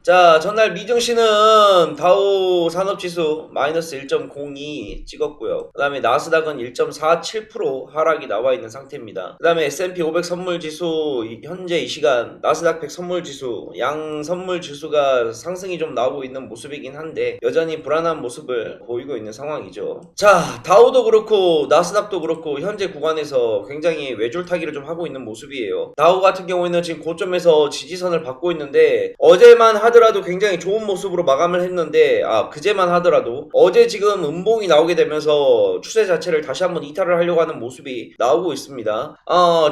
자, 전날 미증시는 다우 산업지수 마이너스 1.02 찍었고요. 그 다음에 나스닥은 1.47% 하락이 나와 있는 상태입니다. 그 다음에 S&P 500 선물지수 현재 이 시간 나스닥 100 선물지수 양 선물지수가 상승이 좀 나오고 있는 모습이긴 한데 여전히 불안한 모습을 보이고 있는 상황이죠. 자, 다우도 그렇고 나스닥도 그렇고 현재 구간에서 굉장히 외줄타기를 좀 하고 있는 모습이에요. 다우 같은 경우에는 지금 고점에서 지지선을 받고 있는데 어제만 하더라도 굉장히 좋은 모습으로 마감을 했는데 그제만 하더라도 어제 지금 음봉이 나오게 되면서 추세 자체를 다시 한번 이탈을 하려고 하는 모습이 나오고 있습니다.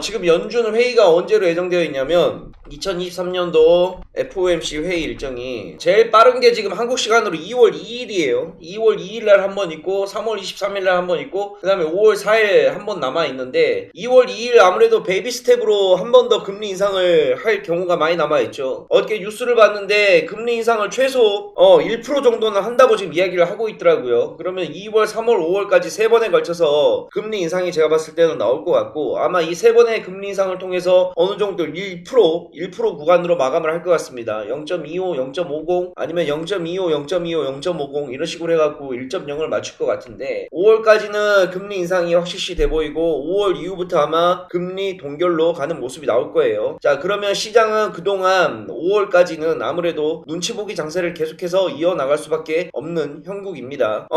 지금 연준 회의가 언제로 예정되어 있냐면 2023년도 FOMC 회의 일정이 제일 빠른 게 지금 한국 시간으로 2월 2일이에요. 2월 2일 날 한 번 있고 3월 23일 날 한 번 있고 그 다음에 5월 4일 한 번 남아 있는데 2월 2일 아무래도 베이비 스텝으로 한 번 더 금리 인상을 할 경우가 많이 남아 있죠. 어저께 뉴스를 봤는데 금리 인상을 최소 1% 정도는 한다고 지금 이야기를 하고 있더라고요. 그러면 2월, 3월, 5월까지 3번에 걸쳐서 금리 인상이 제가 봤을 때는 나올 것 같고 아마 이 3번의 금리 인상을 통해서 어느 정도 1% 구간으로 마감을 할 것 같습니다. 0.25, 0.50 아니면 0.25, 0.25, 0.50 이런 식으로 해갖고 1.0을 맞출 것 같은데 5월까지는 금리 인상이 확실시 돼 보이고 5월 이후부터 아마 금리 동결로 가는 모습이 나올 거예요. 자, 그러면 시장은 그동안 5월까지는 아무래도 눈치 보기 장세를 계속해서 이어나갈 수밖에 없는 형국입니다.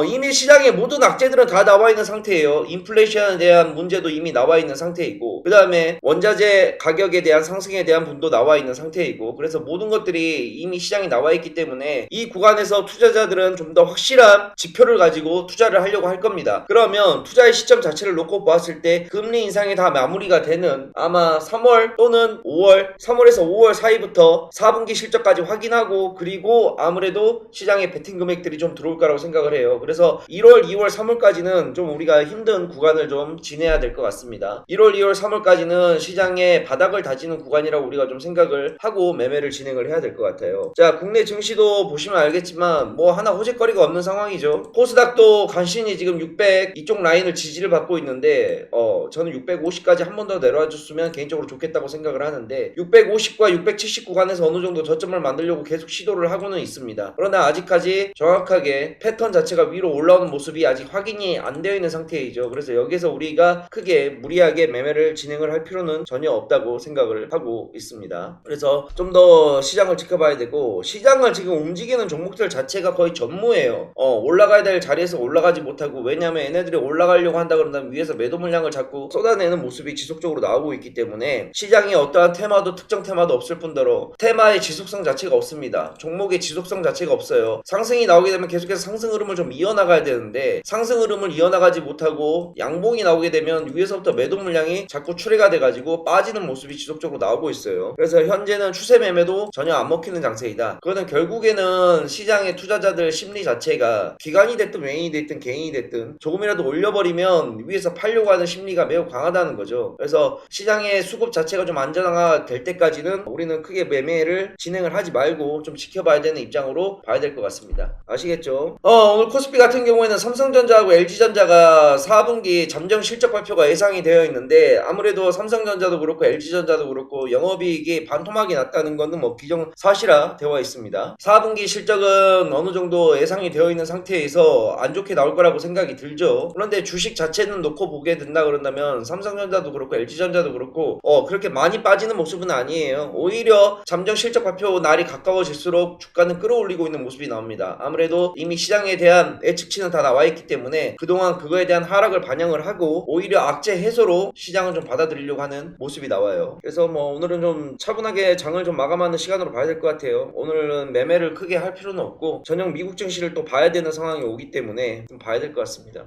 이미 시장의 모든 악재들은 다 나와 있는 상태예요. 인플레이션에 대한 문제도 이미 나와 있는 상태이고 그 다음에 원자재 가격에 대한 상승에 대한 분도 나와 있는 상태이고 그래서 모든 것들이 이미 시장에 나와 있기 때문에 이 구간에서 투자자들은 좀 더 확실한 지표를 가지고 투자를 하려고 할 겁니다. 그러면 투자의 시점 자체를 놓고 보았을 때 금리 인상이 다 마무리가 되는 아마 3월 또는 5월 3월에서 5월 사이부터 4분기 실적까지 확인하고 그리고 아무래도 시장에 베팅 금액들이 좀 들어올 거라고 생각을 해요. 그래서 1월, 2월, 3월까지는 좀 우리가 힘든 구간을 좀 지내야 될 것 같습니다. 1월, 2월, 3월까지는 시장의 바닥을 다지는 구간이라고 우리가 좀 생각을 하고 매매를 진행을 해야 될 것 같아요. 자, 국내 증시도 보시면 알겠지만 뭐 하나 호재거리가 없는 상황이죠. 코스닥도 간신히 지금 600 이쪽 라인을 지지를 받고 있는데 저는 650까지 한 번 더 내려와 줬으면 개인적으로 좋겠다고 생각을 하는데 650과 670 구간에서 어느 정도 저점을 만들려고 계속 시도를 하고는 있습니다. 그러나 아직까지 정확하게 패턴 자체가 위로 올라오는 모습이 아직 확인이 안 되어 있는 상태이죠. 그래서 여기서 우리가 크게 무리하게 매매를 진행을 할 필요는 전혀 없다고 생각을 하고 있습니다. 그래서 좀 더 시장을 지켜봐야 되고 시장을 지금 움직이는 종목들 자체가 거의 전무해요. 올라가야 될 자리에서 올라가지 못하고 왜냐면 얘네들이 올라가려고 한다 그런다면 위에서 매도 물량을 자꾸 쏟아내는 모습이 지속적으로 나오고 있기 때문에 시장에 어떠한 테마도 특정 테마도 없을 뿐더러 테마의 지속성 자체가 없습니다. 종목의 지속성 자체가 없어요. 상승이 나오게 되면 계속해서 상승 흐름을 좀 이어나가야 되는데 상승 흐름을 이어나가지 못하고 양봉이 나오게 되면 위에서부터 매도 물량이 자꾸 출회가 돼가지고 빠지는 모습이 지속적으로 나오고 있어요. 그래서 현재는 추세 매매도 전혀 안 먹히는 장세이다. 그거는 결국에는 시장의 투자자들 심리 자체가 기관이 됐든 외인이 됐든 개인이 됐든 조금이라도 올려버리면 위에서 팔려고 하는 심리가 매우 강하다는 거죠. 그래서 시장의 수급 자체가 좀 안전화가 될 때까지는 우리는 크게 매매를 진행을 하지 말고 좀 지켜봐야 되는 입장으로 봐야 될 것 같습니다. 아시겠죠? 오늘 코스피 같은 경우에는 삼성전자하고 LG전자가 4분기 잠정 실적 발표가 예상이 되어 있는데 아무래도 삼성전자도 그렇고 LG전자도 그렇고 영업이익이 반토막이 났다는 것은 뭐 기정사실화 되어 있습니다. 4분기 실적은 어느 정도 예상이 되어 있는 상태에서 안 좋게 나올 거라고 생각이 들죠. 그런데 주식 자체는 놓고 보게 된다 그런다면 삼성전자도 그렇고 LG전자도 그렇고 그렇게 많이 빠지는 모습은 아니에요. 오히려 잠정 실적 발표 날이 가까워질수록 주가는 끌어올리고 있는 모습이 나옵니다. 아무래도 이미 시장에 대한 예측치는 다 나와 있기 때문에 그동안 그거에 대한 하락을 반영을 하고 오히려 악재 해소로 시장을 좀 받아들이려고 하는 모습이 나와요. 그래서 뭐 오늘은 좀 차분하게 장을 좀 마감하는 시간으로 봐야 될 것 같아요. 오늘은 매매를 크게 할 필요는 없고 저녁 미국 증시를 또 봐야 되는 상황이 오기 때문에 좀 봐야 될 것 같습니다.